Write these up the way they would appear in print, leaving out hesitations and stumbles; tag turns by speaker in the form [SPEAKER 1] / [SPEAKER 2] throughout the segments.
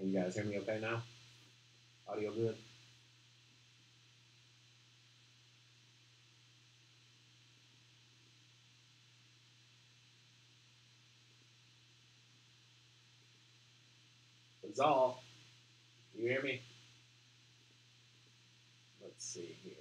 [SPEAKER 1] Can you guys hear me okay now? Audio good? Zal, you hear me? Let's see here.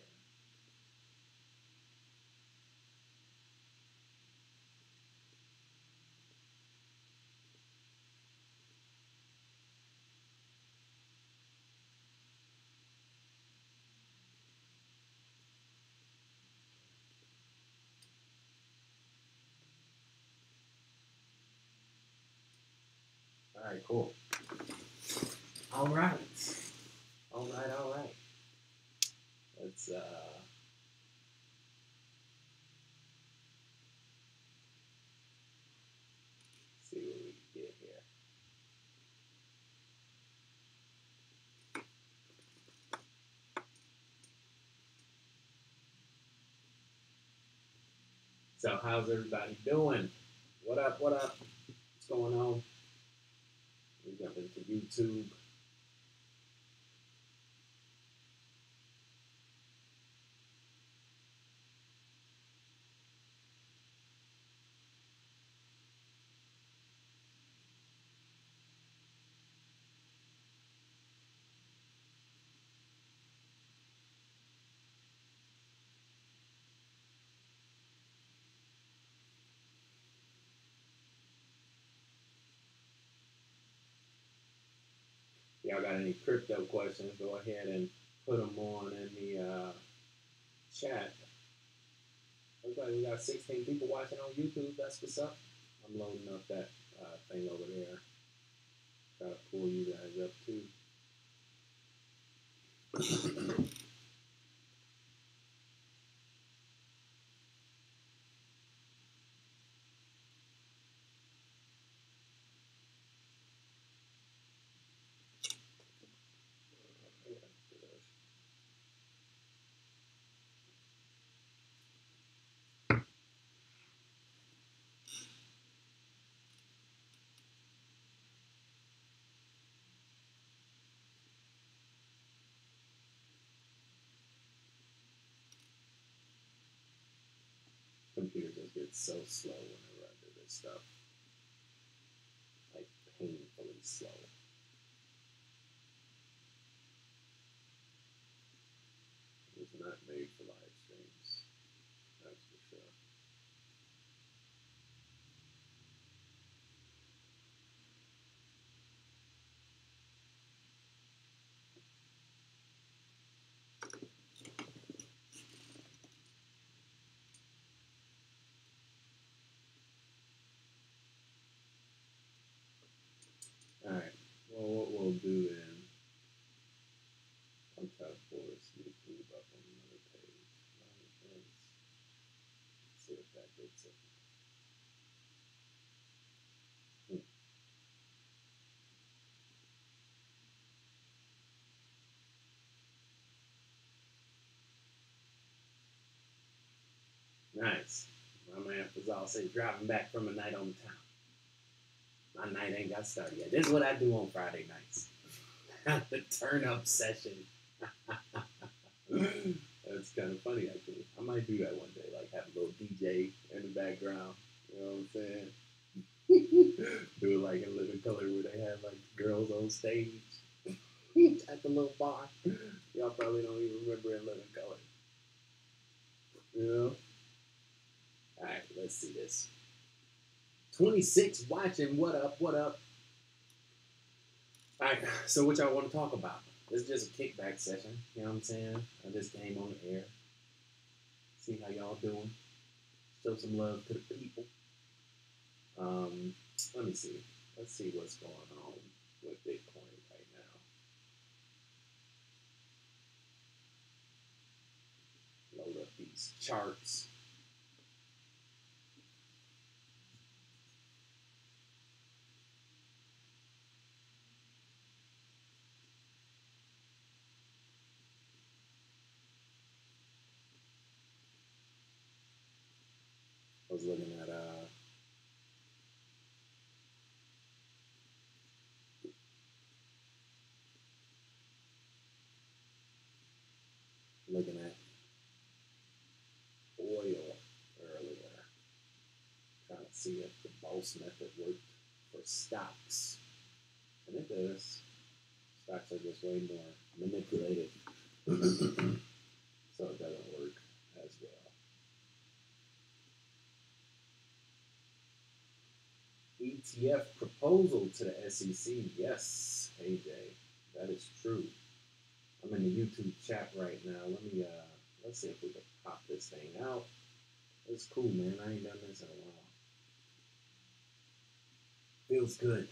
[SPEAKER 1] All right, cool. All right. All right. Let's see what we can get here. So how's everybody doing? What up? What's going on? We jump into YouTube. Y'all got any crypto questions, go ahead and put them on in the chat. Looks like we got 16 people watching on YouTube. That's what's up. I'm loading up that thing over there. Try to pull you guys up too. Computer just gets so slow whenever I do this stuff. Like painfully slow. It's not made for live streams. That's for sure. Alright, well, what we'll do then, I'll try to pull this YouTube up on another page. Let's see if that gets it. Nice. My man Fazal said, driving back from a night on the town. My night ain't got started yet. This is what I do on Friday nights. The turn-up session. That's kind of funny, actually. I might do that one day, like have a little DJ in the background. You know what I'm saying? Do it like in Living Color where they have like girls on stage at the little bar. Y'all probably don't even remember in Living Color. You know? Alright, let's see this. 26 watching. What up? Alright, so what y'all want to talk about? This is just a kickback session. You know what I'm saying? I just came on the air. See how y'all doing. Show some love to the people. Let me see. Let's see what's going on with Bitcoin right now. Load up these charts. I was looking at see if the boss method worked for stocks. And it does. Stocks are just way more manipulated. So it doesn't work as well. ETF proposal to the SEC. Yes, AJ, that is true. I'm in the YouTube chat right now. Let's see if we can pop this thing out. It's cool, man. I ain't done this in a while. Feels good.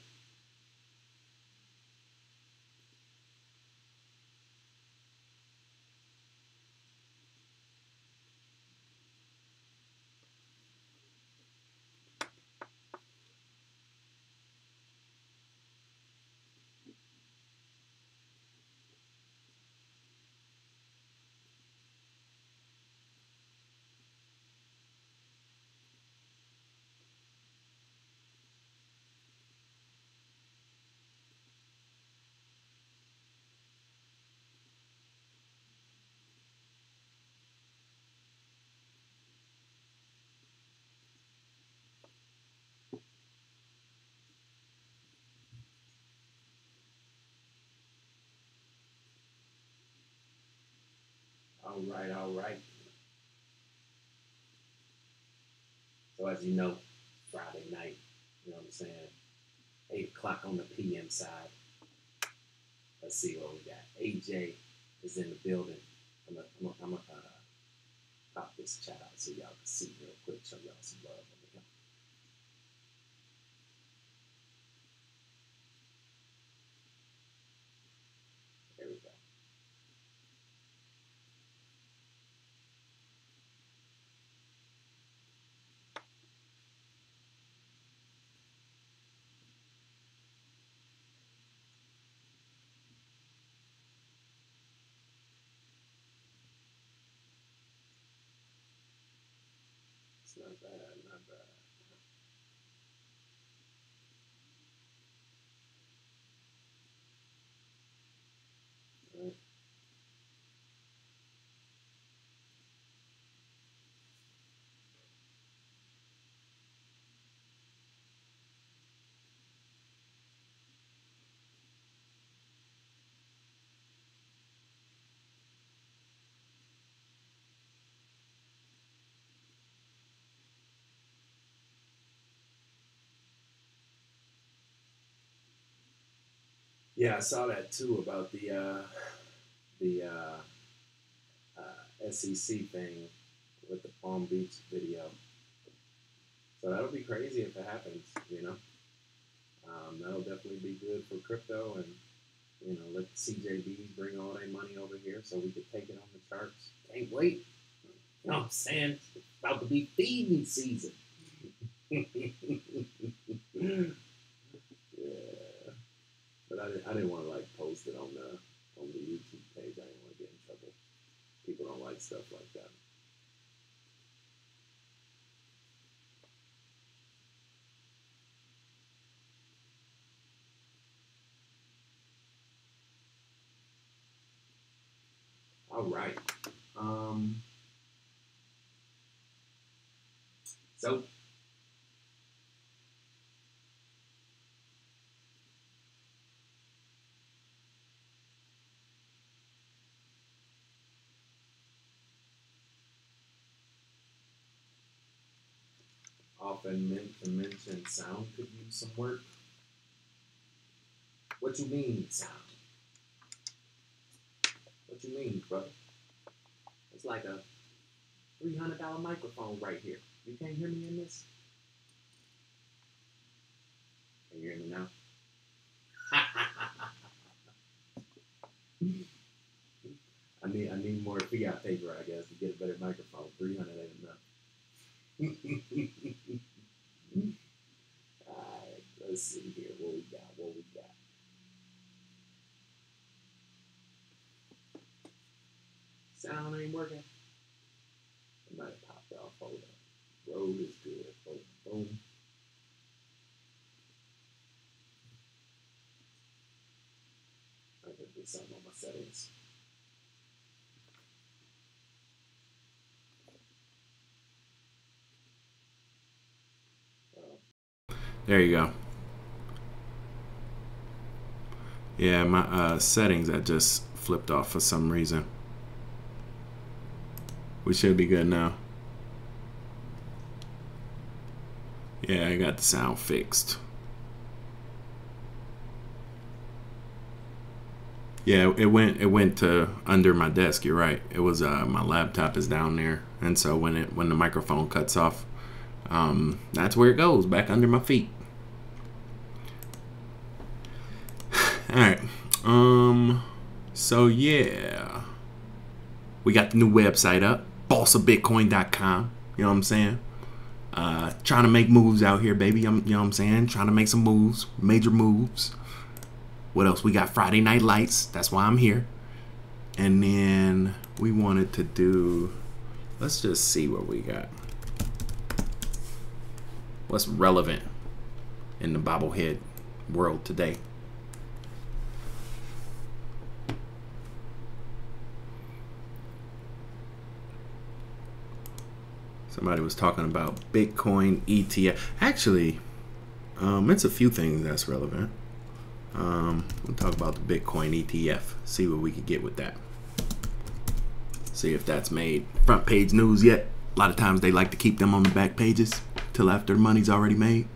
[SPEAKER 1] All right, all right. So as you know, Friday night, you know what I'm saying? 8 o'clock on the PM side. Let's see what we got. AJ is in the building. I'm gonna pop this chat out so y'all can see real quick. Show y'all some love over here. There we go. It's not bad, not bad. All right. Yeah, I saw that too about the SEC thing with the Palm Beach video. So that'll be crazy if it happens, you know. That'll definitely be good for crypto, and you know, let the CJBs bring all their money over here so we could take it on the charts. Can't wait. You know what I'm saying? It's about to be feeding season. Yeah. But I didn't want to like post it on the YouTube page. I didn't want to get in trouble. People don't like stuff like that. All right. So often mention sound could use some work. What you mean, sound? What you mean, brother? It's like a $300 microphone right here. You can't hear me in this? Can you hear me now? I need more fiat paper, I guess, to get a better microphone. 300 ain't enough. All right, let's see here. What we got? Sound ain't working. It might have popped off. Hold on. Road is good. Boom. I could do something on my settings.
[SPEAKER 2] There you go. Yeah, my settings I just flipped off for some reason. We should be good now. Yeah, I got the sound fixed. Yeah, it went to under my desk. You're right. It was my laptop is down there, and so when the microphone cuts off, that's where it goes, back under my feet. All right. So yeah, we got the new website up, bossofbitcoin.com. You know what I'm saying? Trying to make moves out here, baby. You know what I'm saying? Trying to make some moves, major moves. What else? We got Friday Night Lights. That's why I'm here. And then we wanted to do, let's just see what we got. What's relevant in the bobblehead world today? Somebody was talking about Bitcoin ETF. Actually, it's a few things that's relevant. We'll talk about the Bitcoin ETF. See what we can get with that. See if that's made front page news yet. A lot of times they like to keep them on the back pages till after the money's already made.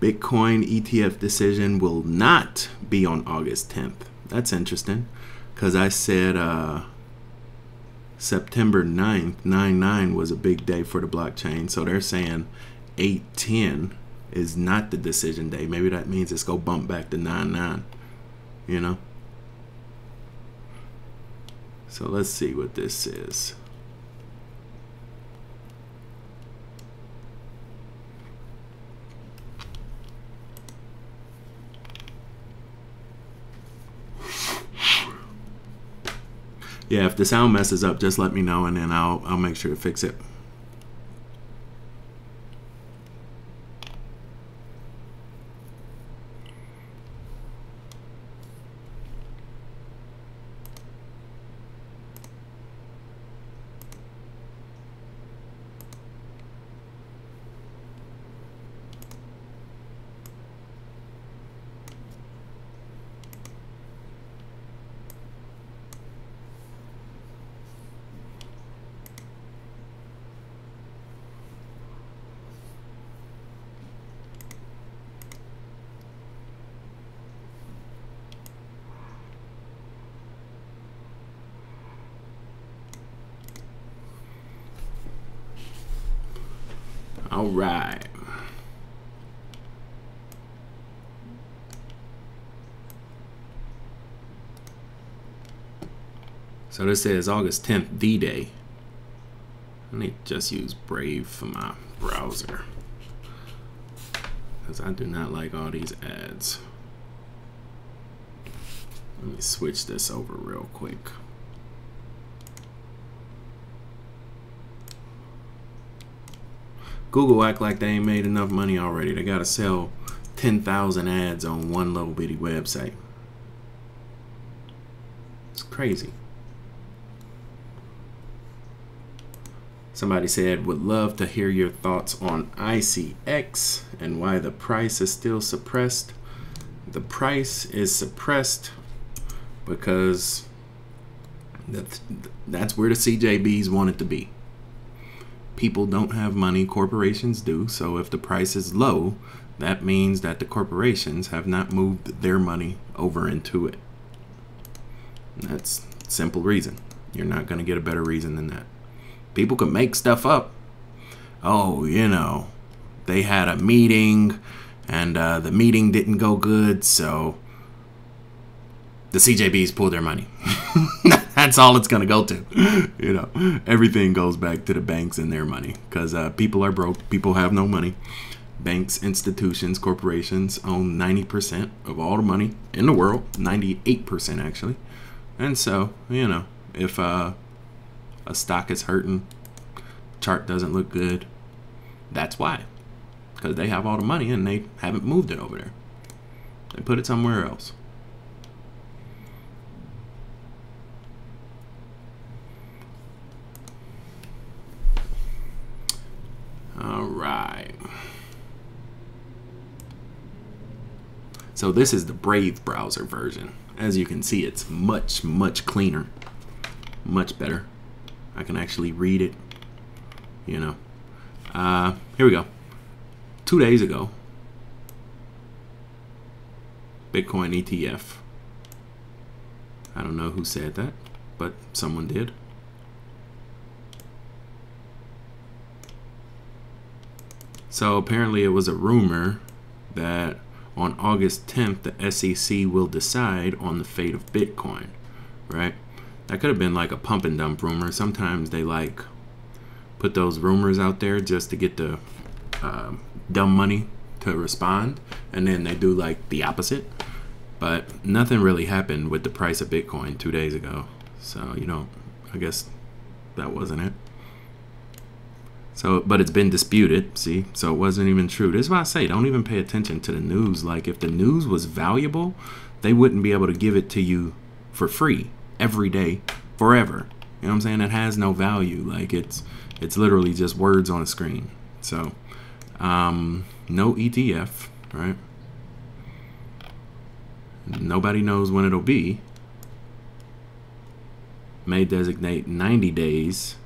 [SPEAKER 2] Bitcoin ETF decision will not be on August 10th. That's interesting, because I said September 9th, 9/9 was a big day for the blockchain. So they're saying 8/10 is not the decision day. Maybe that means it's go bump back to 9/9, you know? So let's see what this is. Yeah, if the sound messes up, just let me know, and then I'll make sure to fix it. All right. So this says August 10th, D-Day. I need to just use Brave for my browser, because I do not like all these ads. Let me switch this over real quick. Google act like they ain't made enough money already. They gotta sell 10,000 ads on one little bitty website. It's crazy. Somebody said, would love to hear your thoughts on ICX and why the price is still suppressed. The price is suppressed because that's where the CJBs want it to be. People don't have money, corporations do. So if the price is low, that means that the corporations have not moved their money over into it. That's a simple reason. You're not going to get a better reason than that. People can make stuff up. Oh, you know, they had a meeting and the meeting didn't go good, so the CJBs pulled their money. That's all it's going to go to. You know, everything goes back to the banks and their money, because people are broke. People have no money. Banks, institutions, corporations own 90% of all the money in the world. 98% actually. And so, you know, if a stock is hurting, chart doesn't look good, that's why. Because they have all the money and they haven't moved it over there. They put it somewhere else. All right. So this is the Brave browser version. As you can see, it's much, much cleaner, much better. I can actually read it, you know. Here we go. 2 days ago, Bitcoin ETF. I don't know who said that, but someone did. So apparently it was a rumor that on August 10th, the SEC will decide on the fate of Bitcoin, right? That could have been like a pump and dump rumor. Sometimes they like put those rumors out there just to get the dumb money to respond, and then they do like the opposite. But nothing really happened with the price of Bitcoin 2 days ago. So, you know, I guess that wasn't it. So, but it's been disputed, see? So it wasn't even true. This is why I say, don't even pay attention to the news. Like, if the news was valuable, they wouldn't be able to give it to you for free every day, forever. You know what I'm saying? It has no value. Like, it's literally just words on a screen. So, no ETF, right? Nobody knows when it'll be. May designate 90 days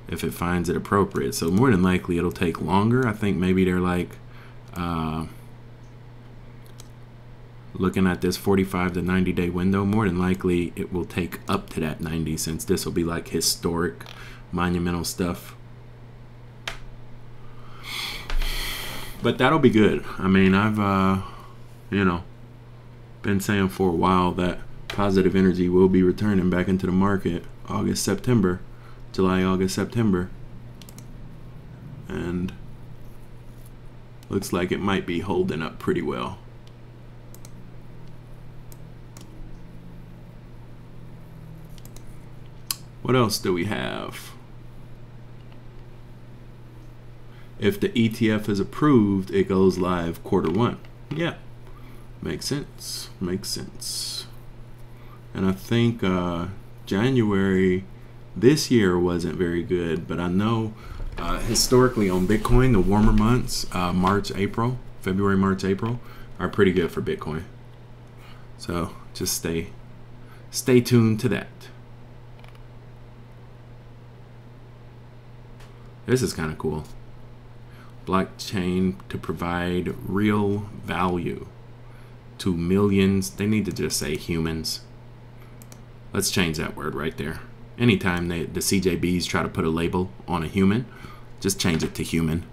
[SPEAKER 2] if it finds it appropriate. So more than likely it'll take longer. I think maybe they're like looking at this 45 to 90 day window. More than likely it will take up to that 90, since this will be like historic, monumental stuff. But that'll be good. I mean, I've you know, been saying for a while that positive energy will be returning back into the market August, September. July, August, September, and looks like it might be holding up pretty well. What else do we have? If the ETF is approved, it goes live Q1. Yeah, makes sense. Makes sense. And I think January this year wasn't very good, but I know historically on Bitcoin, the warmer months, March, April, February, March, April, are pretty good for Bitcoin. So just stay tuned to that. This is kind of cool. Blockchain to provide real value to millions. They need to just say humans. Let's change that word right there. Anytime the CJBs try to put a label on a human, just change it to human,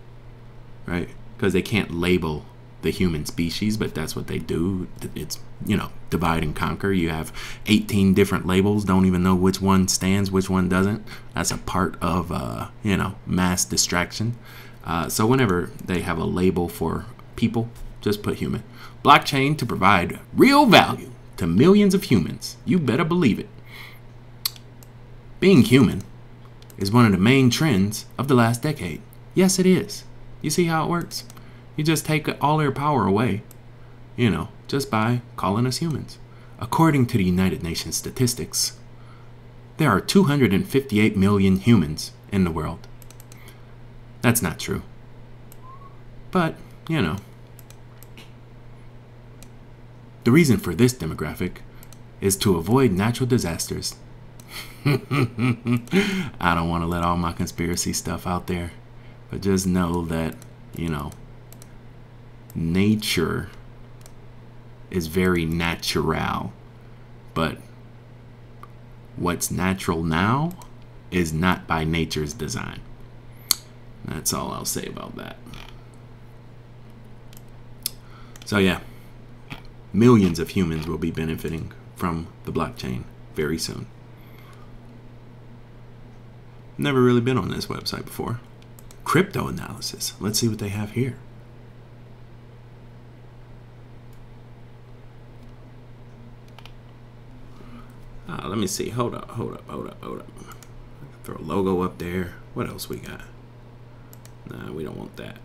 [SPEAKER 2] right? Because they can't label the human species, but that's what they do. It's, you know, divide and conquer. You have 18 different labels, don't even know which one stands, which one doesn't. That's a part of, you know, mass distraction. So whenever they have a label for people, just put human. Blockchain to provide real value to millions of humans. You better believe it. Being human is one of the main trends of the last decade. Yes, it is. You see how it works? You just take all their power away, you know, just by calling us humans. According to the United Nations statistics, there are 258 million humans in the world. That's not true. But, you know, the reason for this demographic is to avoid natural disasters. I don't want to let all my conspiracy stuff out there, but just know that, you know, nature is very natural, but what's natural now is not by nature's design. That's all I'll say about that. So yeah, millions of humans will be benefiting from the blockchain very soon. Never really been on this website before. Crypto analysis. Let's see what they have here. Let me see. Hold up. Throw a logo up there. What else we got? Nah, we don't want that.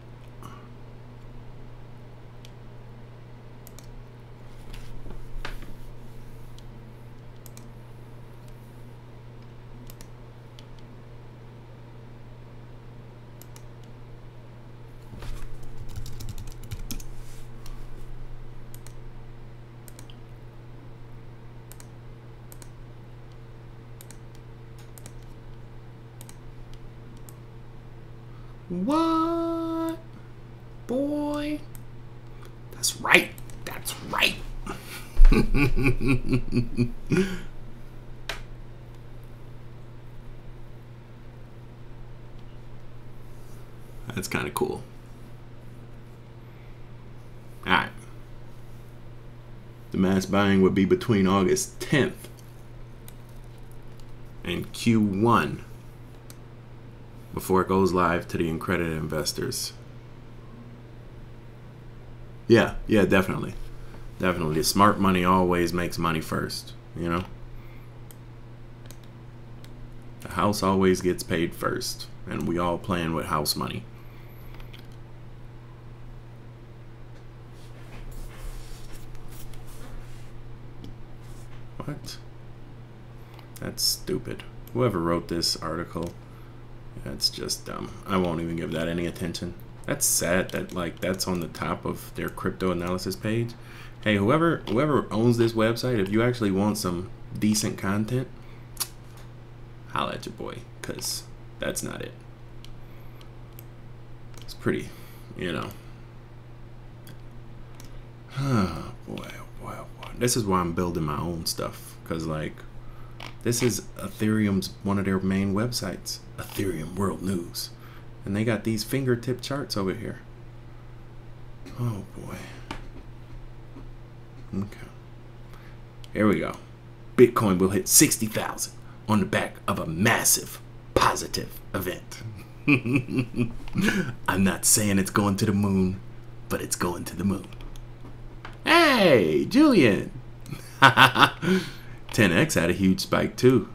[SPEAKER 2] What? Boy. That's right. That's right. That's kind of cool. Alright. The mass buying would be between August 10th and Q1 before it goes live to the accredited investors. Yeah, definitely. Definitely. Smart money always makes money first, you know? The house always gets paid first, and we all playing with house money. What? That's stupid. Whoever wrote this article, that's just dumb. I won't even give that any attention. That's sad that like that's on the top of their crypto analysis page. Hey, whoever owns this website, if you actually want some decent content, holla at your boy, because that's not it. It's pretty, you know. Oh boy, oh boy, oh boy. This is why I'm building my own stuff, because like this is Ethereum's one of their main websites, Ethereum World News, and they got these fingertip charts over here. Oh boy. Okay. Here we go. Bitcoin will hit 60,000 on the back of a massive positive event. I'm not saying it's going to the moon, but it's going to the moon. Hey, Julian. 10x had a huge spike too.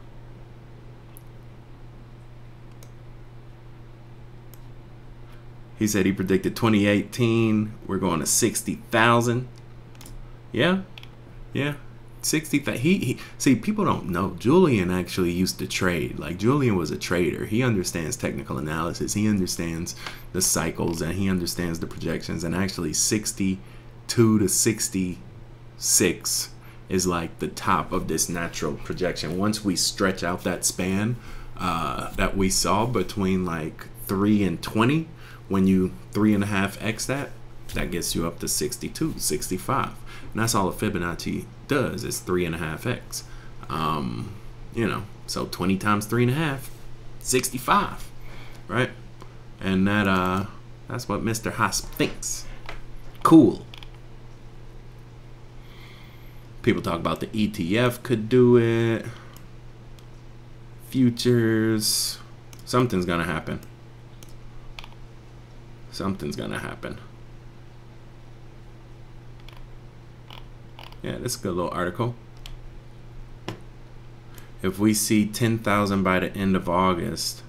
[SPEAKER 2] He said he predicted 2018 we're going to 60,000. Yeah, 60,000. He see, people don't know Julian actually used to trade. Like Julian was a trader. He understands technical analysis. He understands the cycles and he understands the projections. And actually 62 to 66 is like the top of this natural projection. Once we stretch out that span that we saw between like 3 and 20, when you 3.5x that gets you up to 62, 65. And that's all a Fibonacci does, is 3.5x. You know, so 20 times 3.5, 65, right? And that's what Mr. Hosp thinks. Cool. People talk about the ETF could do it. Futures. Something's gonna happen. Something's gonna happen. Yeah, this is a good little article. If we see 10,000 by the end of August,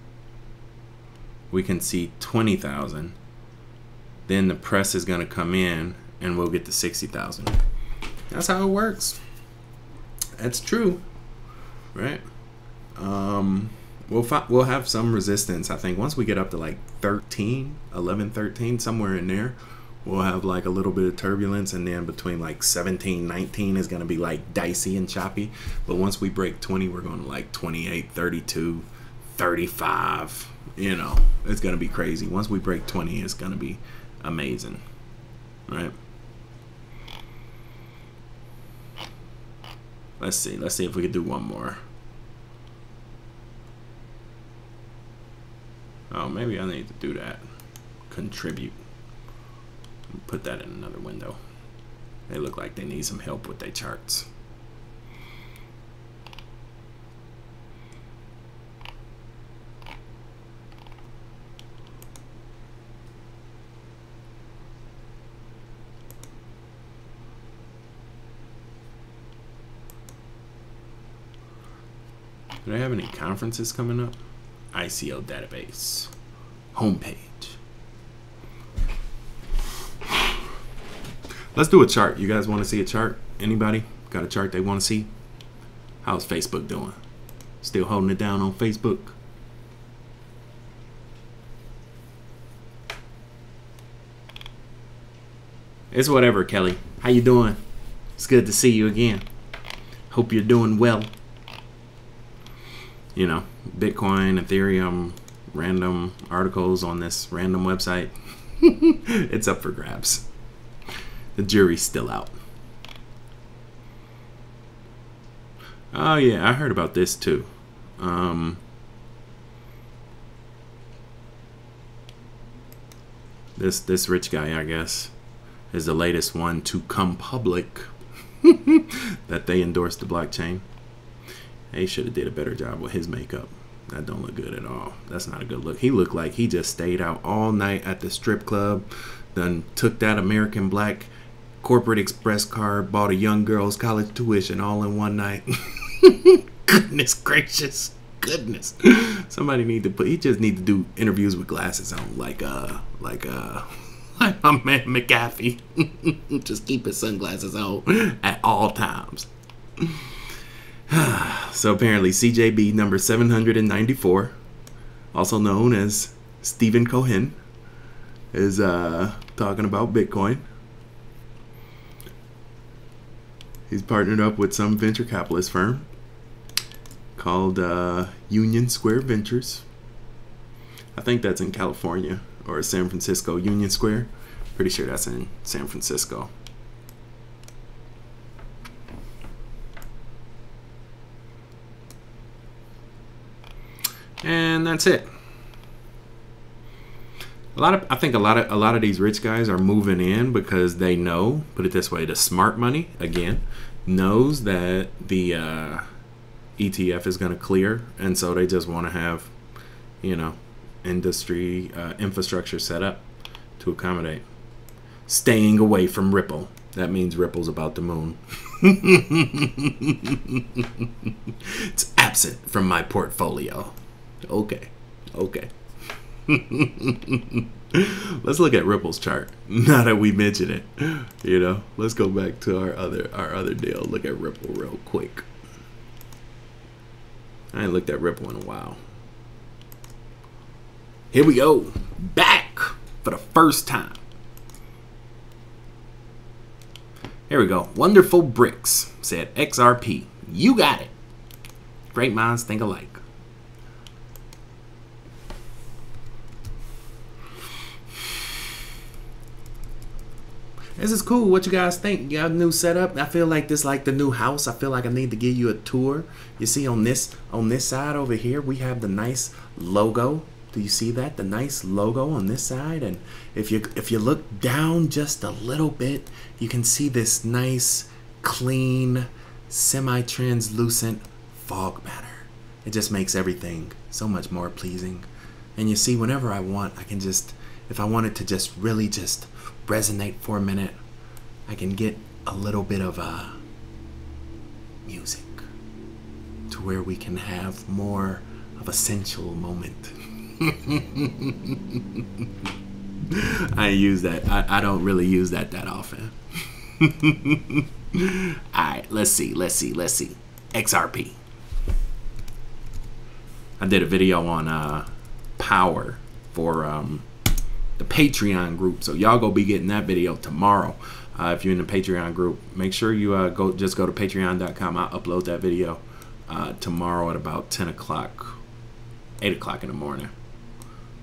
[SPEAKER 2] we can see 20,000. Then the press is gonna come in and we'll get to 60,000. That's how it works. That's true, right? We'll have some resistance. I think once we get up to like 11, 13, somewhere in there, we'll have like a little bit of turbulence, and then between like 17, 19 is going to be like dicey and choppy. But once we break 20, we're going to like 28, 32, 35. You know, it's going to be crazy. Once we break 20, it's going to be amazing, right? Let's see if we can do one more. Oh, maybe I need to do that. Contribute. Put that in another window. They look like they need some help with their charts. Do they have any conferences coming up? ICO database. Homepage. Let's do a chart. You guys want to see a chart? Anybody got a chart they want to see? How's Facebook doing? Still holding it down on Facebook? It's whatever, Kelly. How you doing? It's good to see you again. Hope you're doing well. You know, Bitcoin, Ethereum, random articles on this random website. It's up for grabs. The jury's still out. Oh yeah, I heard about this too. This rich guy, I guess, is the latest one to come public that they endorsed the blockchain. He should have did a better job with his makeup. That don't look good at all. That's not a good look. He looked like he just stayed out all night at the strip club, then took that American Black corporate express card, bought a young girl's college tuition all in one night. Goodness gracious. Goodness. Somebody need to he just need to do interviews with glasses on, like my man McAfee. Just keep his sunglasses on at all times. So apparently CJB number 794, also known as Stephen Cohen, is talking about Bitcoin. He's partnered up with some venture capitalist firm called Union Square Ventures. I think that's in California or San Francisco. Union Square, pretty sure that's in San Francisco. And that's it. I think a lot of these rich guys are moving in because they know, put it this way, the smart money again knows that the ETF is going to clear, and so they just want to have, you know, industry infrastructure set up to accommodate. Staying away from Ripple. That means Ripple's about to moon. It's absent from my portfolio. Okay. Let's look at Ripple's chart. Now that we mention it, you know, let's go back to our other deal. Look at Ripple real quick. I ain't looked at Ripple in a while. Here we go, back for the first time. Here we go. Wonderful Bricks said XRP. You got it. Great minds think alike. This is cool. What you guys think? You got a new setup? I feel like this like the new house. I feel like I need to give you a tour. You see on this side over here, we have the nice logo. Do you see that? The nice logo on this side. And if you look down just a little bit, you can see this nice, clean, semi-translucent fog matter. It just makes everything so much more pleasing. And you see, whenever I want, I can just, if I wanted to just really just resonate for a minute, I can get a little bit of music to where we can have more of a sensual moment. I use that. I don't really use that often. Alright, let's see. XRP. I did a video on power for the Patreon group, so y'all go be getting that video tomorrow. If you're in the Patreon group, make sure you go to patreon.com. I'll upload that video tomorrow at about 10 o'clock, 8 o'clock in the morning.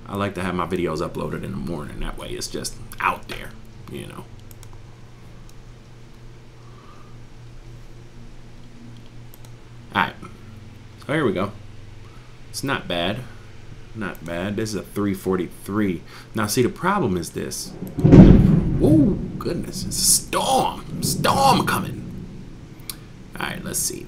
[SPEAKER 2] I like to have my videos uploaded in the morning. That way it's just out there, you know. Alright, so here we go. It's not bad. Not bad. This is a 343. Now, see, the problem is this. Oh, goodness. It's a storm. Storm coming. All right, let's see.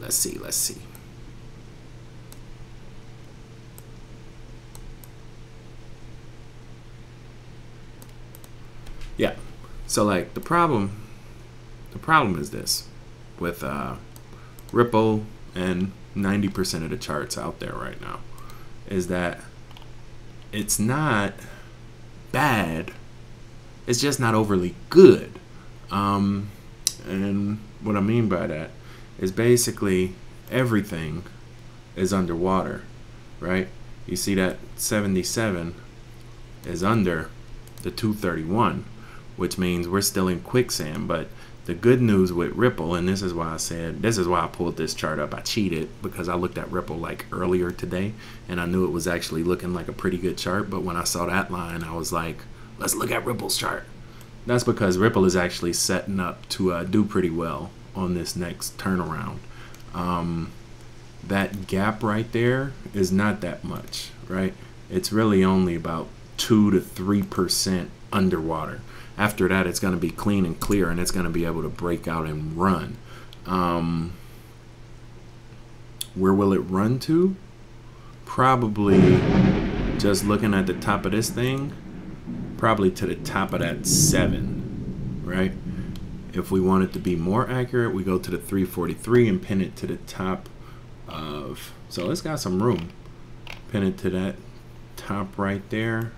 [SPEAKER 2] Yeah. So, like, the problem is this. With Ripple and 90% of the charts out there right now, is that it's not bad, it's just not overly good. And what I mean by that is basically everything is underwater, right? You see that 77 is under the 231, which means we're still in quicksand, but The good news with Ripple, and this is why I pulled this chart up. I cheated because I looked at Ripple like earlier today, and I knew it was actually looking like a pretty good chart. But when I saw that line, I was like, let's look at Ripple's chart. That's because Ripple is actually setting up to do pretty well on this next turnaround. That gap right there is not that much, right? It's really only about 2 to 3% underwater. After that, it's going to be clean and clear, and it's going to be able to break out and run. Where will it run to? Probably, just looking at the top of this thing, probably to the top of that 7, right? If we want it to be more accurate, we go to the 343 and pin it to the top of, so it's got some room. Pin it to that top right there,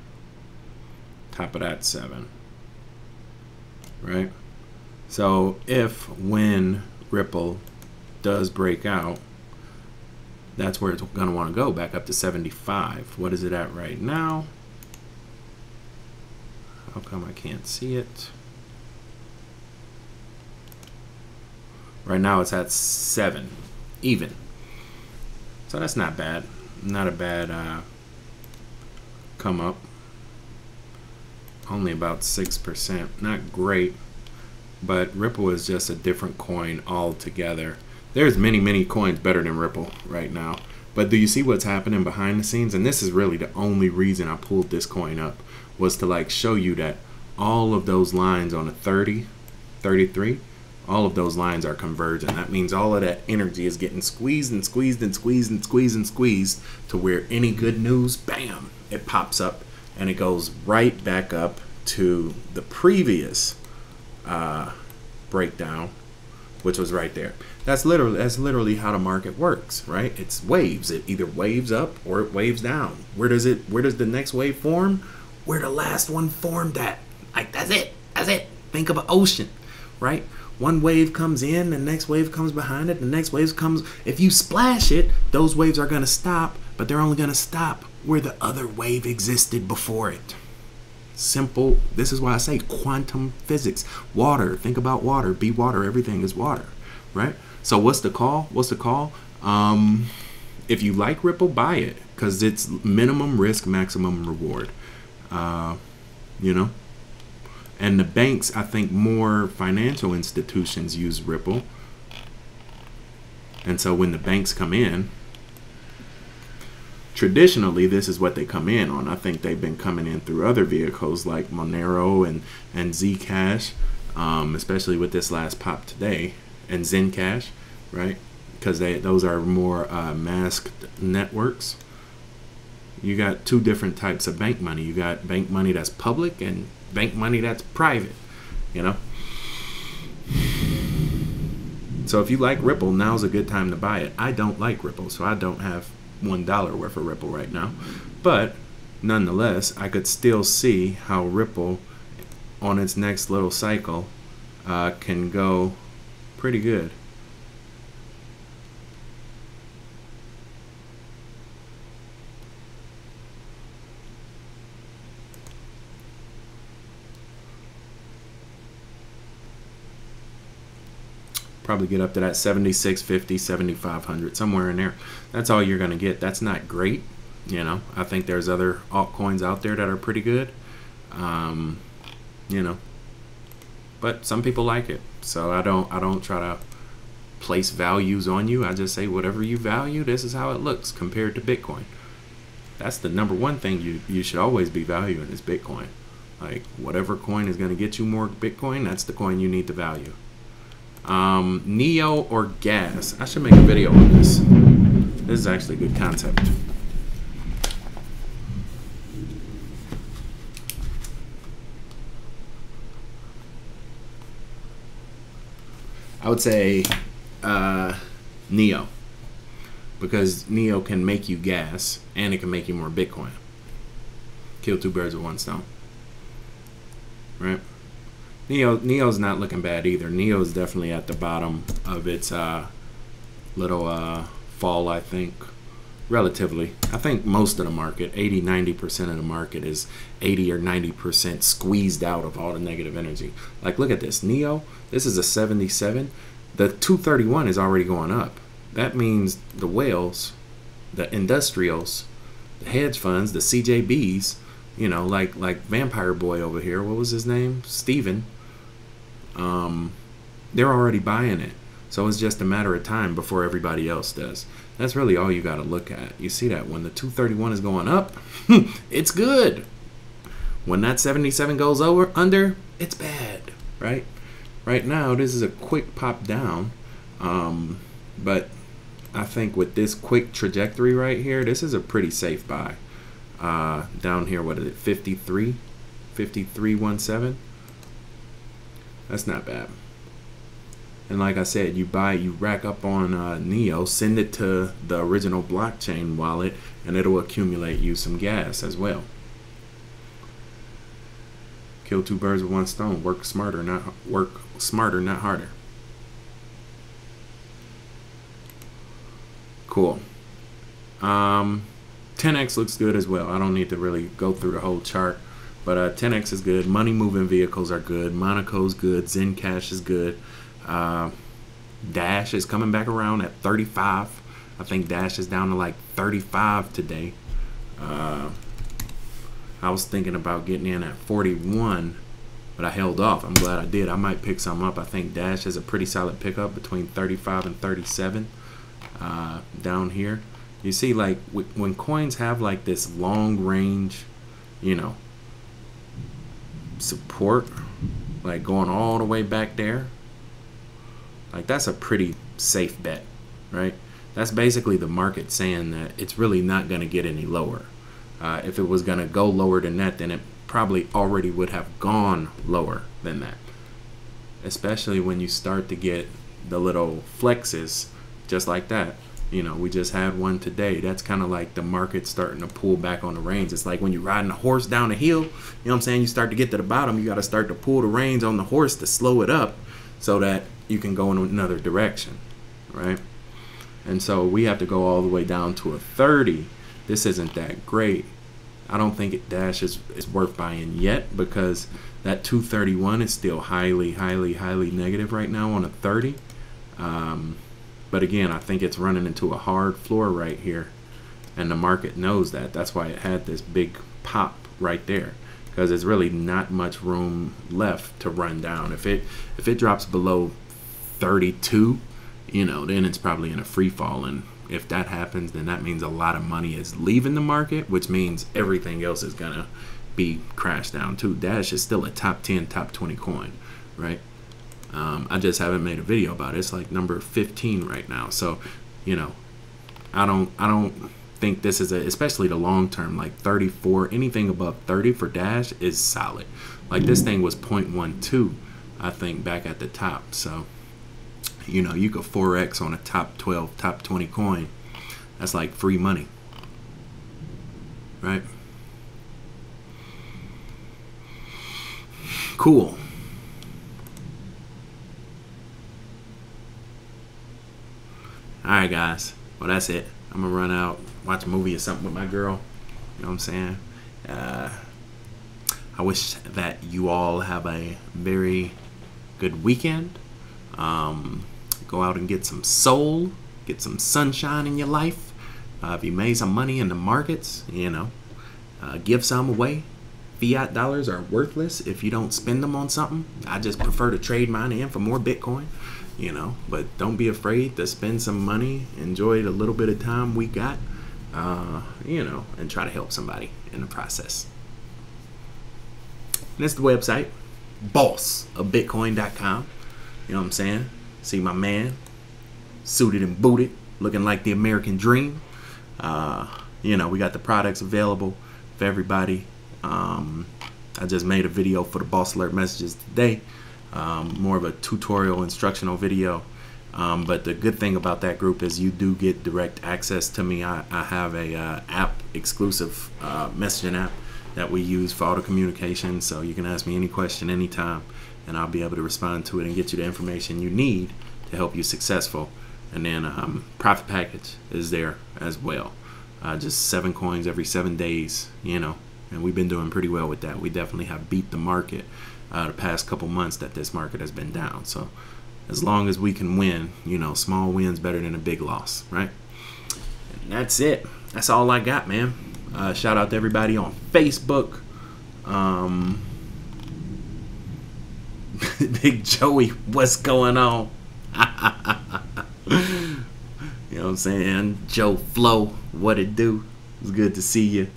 [SPEAKER 2] top of that 7. Right? So when Ripple does break out, that's where it's going to want to go, back up to 75. What is it at right now? How come I can't see it? Right now it's at 7, even. So that's not bad. Not a bad come up. Only about 6%. Not great, but Ripple is just a different coin altogether. There's many coins better than Ripple right now. But do you see what's happening behind the scenes? And this is really the only reason I pulled this coin up, was to like show you that all of those lines on a 30, 33, all of those lines are converging. That means all of that energy is getting squeezed and squeezed and squeezed and squeezed and squeezed to where any good news, bam, it pops up. And it goes right back up to the previous breakdown, which was right there. That's literally how the market works, right? It's waves. It either waves up or it waves down. Where does the next wave form? Where the last one formed at. Like, that's it. That's it. Think of an ocean, right? One wave comes in, the next wave comes behind it, the next wave comes. If you splash it, those waves are going to stop, but they're only going to stop where the other wave existed before it. Simple. This is why I say quantum physics. Water. Think about water. Be water. Everything is water, right? So what's the call? What's the call? If you like Ripple, buy it, because it's minimum risk, maximum reward. You know? And the banks, I think more financial institutions use Ripple. And so when the banks come in, traditionally, this is what they come in on. I think they've been coming in through other vehicles like Monero and Zcash, especially with this last pop today, and Zencash, right? Because those are more masked networks. You got two different types of bank money. You got bank money that's public and bank money that's private, you know? So if you like Ripple, now's a good time to buy it. I don't like Ripple, so I don't have $1 worth of Ripple right now. But nonetheless, I could still see how Ripple on its next little cycle can go pretty good. Probably get up to that 7650, 7500, somewhere in there. That's all you're going to get. That's not great, you know. I think there's other altcoins out there that are pretty good, you know. But some people like it, so I don't try to place values on you. I just say whatever you value, this is how it looks compared to Bitcoin. That's the number one thing you should always be valuing is Bitcoin. Like, whatever coin is going to get you more Bitcoin, that's the coin you need to value. Neo or gas? I should make a video on this. This is actually a good concept. I would say Neo, because Neo can make you gas and it can make you more Bitcoin. Kill two birds with one stone, right? Neo's not looking bad either. Neo's definitely at the bottom of its little fall, I think. relatively. I think most of the market, 80-90% of the market is 80 or 90% squeezed out of all the negative energy. Like, look at this. NEO, this is a 77. The 231 is already going up. That means the whales, the industrials, the hedge funds, the CJBs, you know, like Vampire Boy over here, what was his name? Steven. They're already buying it. So it's just a matter of time before everybody else does. That's really all you got to look at. You see that when the 231 is going up, it's good. When that 77 goes under, it's bad, right? Right now, this is a quick pop down. But I think with this quick trajectory right here, this is a pretty safe buy. Down here, what is it, 53.17? That's not bad. And like I said, you rack up on NEO, send it to the original blockchain wallet, and it'll accumulate you some gas as well. Kill two birds with one stone. Work smarter, not harder. Cool. 10x looks good as well. I don't need to really go through the whole chart, but 10x is good. Money moving vehicles are good. Monaco's good. Zencash is good. Dash is coming back around at 35. I think Dash is down to like 35 today. I was thinking about getting in at 41, but I held off. I'm glad I did. I might pick some up. I think Dash is a pretty solid pickup between 35 and 37 down here. You see, like when coins have like this long range, you know, support, like going all the way back there, like that's a pretty safe bet, right? That's basically the market saying that it's really not going to get any lower. If it was going to go lower than that, then it probably already would have gone lower than that. Especially when you start to get the little flexes just like that. You know, we just had one today. That's kind of like the market starting to pull back on the reins. It's like when you're riding a horse down a hill, you know what I'm saying? You start to get to the bottom, you got to start to pull the reins on the horse to slow it up so that you can go in another direction, right? And so we have to go all the way down to a 30. This isn't that great. I don't think Dash is worth buying yet because that 231 is still highly negative right now on a 30. But again, I think it's running into a hard floor right here, and the market knows that. That's why it had this big pop right there, because there's really not much room left to run down. If it drops below 32, you know, then it's probably in a free fall, and if that happens, then that means a lot of money is leaving the market, which means everything else is gonna be crashed down too. Dash is still a top 10, top 20 coin, right? I just haven't made a video about it. It's like number 15 right now. So, you know, I don't think this is especially the long term, like 34, anything above 30 for Dash is solid. Like this thing was 0.12, I think, back at the top. So, you know, you could 4x on a top 12, top 20 coin. That's like free money, right? Cool. Alright guys, well that's it. I'm gonna run out, watch a movie or something with my girl. You know what I'm saying? I wish that you all have a very good weekend. Go out and get some soul, get some sunshine in your life. If you made some money in the markets, you know, give some away. Fiat dollars are worthless if you don't spend them on something. I just prefer to trade mine in for more Bitcoin, you know, but don't be afraid to spend some money. Enjoy the little bit of time we got, you know, and try to help somebody in the process. And this is the website, bossofbitcoin.com. You know what I'm saying? See my man, suited and booted, looking like the American dream. You know, we got the products available for everybody. I just made a video for the Boss Alert messages today. More of a tutorial instructional video. But the good thing about that group is you do get direct access to me. I have a app, exclusive messaging app that we use for auto communication. So you can ask me any question anytime, and I'll be able to respond to it and get you the information you need to help you successful. And then profit package is there as well. just 7 coins every 7 days, you know, and we've been doing pretty well with that. We definitely have beat the market the past couple months that this market has been down. So as long as we can win, you know, small wins better than a big loss, right? And that's it. That's all I got, man. Shout out to everybody on Facebook. Big Joey, what's going on? You know what I'm saying? Joe Flo, what it do? It's good to see you.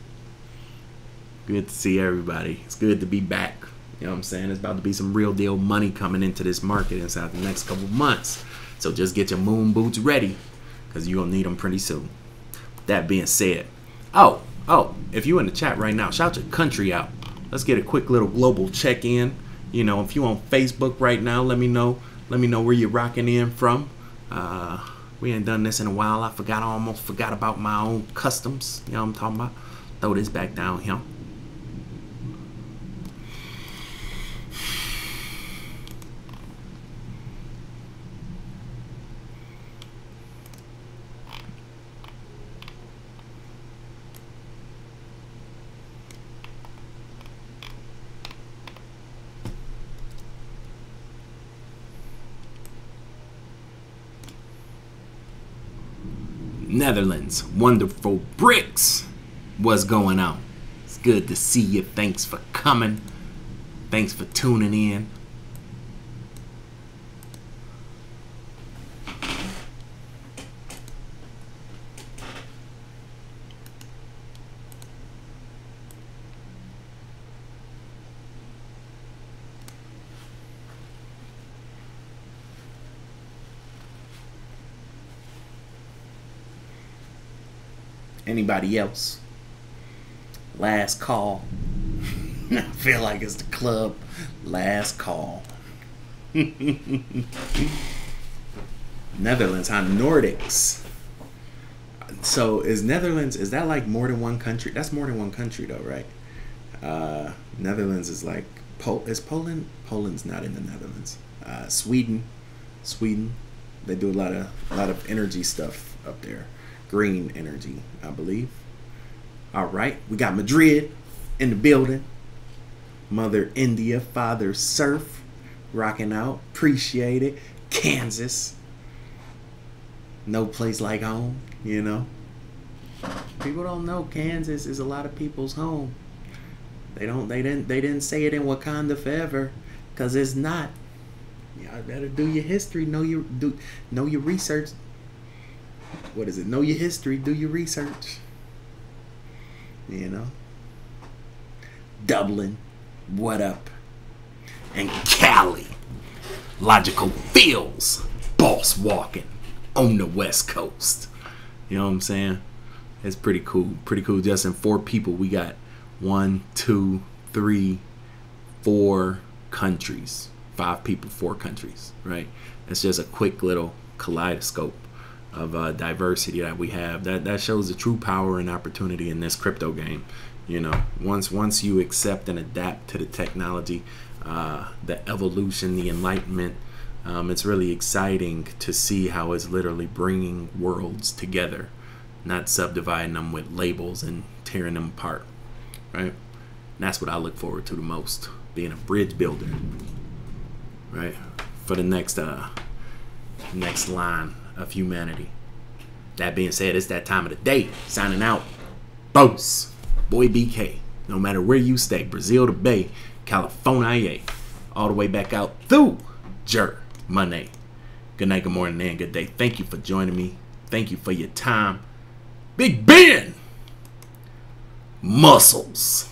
[SPEAKER 2] Good to see everybody. It's good to be back. You know what I'm saying? There's about to be some real deal money coming into this market inside the next couple months. So just get your moon boots ready, because you're going to need them pretty soon. That being said, oh, if you in the chat right now, shout your country out. Let's get a quick little global check-in. You know, if you on Facebook right now, let me know where you're rocking in from. We ain't done this in a while. I almost forgot about my own customs. You know what I'm talking about? Throw this back down here. Netherlands, wonderful bricks. What's going on? It's good to see you. Thanks for coming. Thanks for tuning in. Anybody else? Last call. I feel like it's the club. Last call. Netherlands, huh? Nordics. So is Netherlands, is that like more than one country? That's more than one country though, right? Netherlands is like, is Poland? Poland's not in the Netherlands. Sweden. They do a lot of energy stuff up there. Green energy, I believe. All right, we got Madrid in the building. Mother India, Father Surf, rocking out. Appreciate it. Kansas, no place like home. You know, people don't know Kansas is a lot of people's home. They didn't say it in Wakanda forever, cause it's not. Y'all better do your history. Know your research. What is it? Know your history, do your research. You know? Dublin, what up? And Cali, logical feels, boss walking on the West Coast. You know what I'm saying? It's pretty cool. Pretty cool. Just in 4 people, we got 1, 2, 3, 4 countries. 5 people, 4 countries, right? It's just a quick little kaleidoscope of diversity that we have. That shows the true power and opportunity in this crypto game. You know, once you accept and adapt to the technology, the evolution, the enlightenment, it's really exciting to see how it's literally bringing worlds together, not subdividing them with labels and tearing them apart, right? And that's what I look forward to the most, being a bridge builder, right, for the next line of humanity. That being said, it's that time of the day. Signing out. Boss. Boy BK. No matter where you stay, Brazil to Bay, California, all the way back out through Germany. Good night, good morning, and good day. Thank you for joining me. Thank you for your time. Big Ben. Muscles.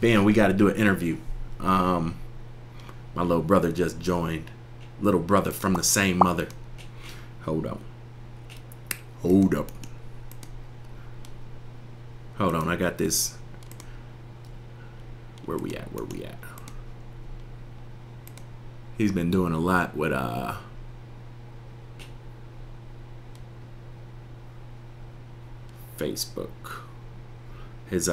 [SPEAKER 2] Ben, we got to do an interview. My little brother just joined. Little brother from the same mother. Hold up. Hold on, I got this. Where we at? He's been doing a lot with Facebook. His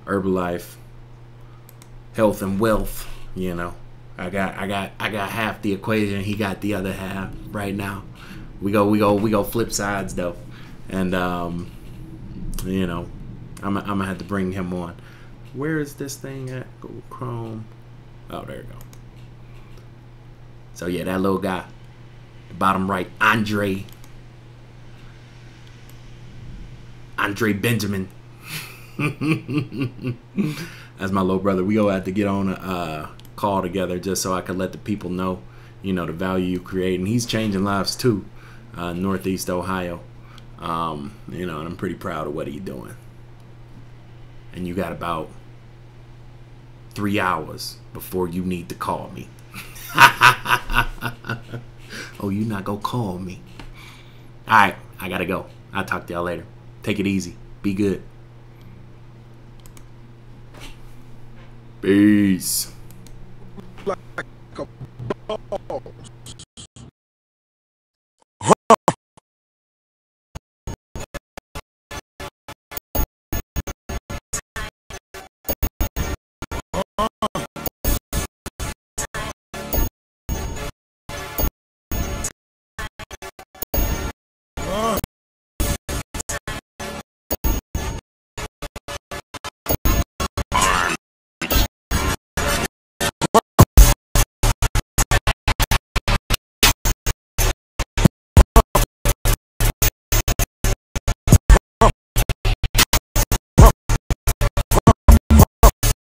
[SPEAKER 2] Herbalife, health and wealth, you know. I got half the equation, he got the other half right now. We go flip sides though, and you know, I'm gonna have to bring him on. Where is this thing at? Google Chrome. Oh, there you go. So yeah, that little guy, the bottom right, Andre Benjamin. That's my little brother. We gonna have to get on a call together just so I can let the people know, you know, the value you create. And he's changing lives too, Northeast Ohio. You know, and I'm pretty proud of what he's doing. And you got about 3 hours before you need to call me. Oh, you not gonna call me? All right, I gotta go. I'll talk to y'all later. Take it easy. Be good. Peace.
[SPEAKER 3] Like a boss.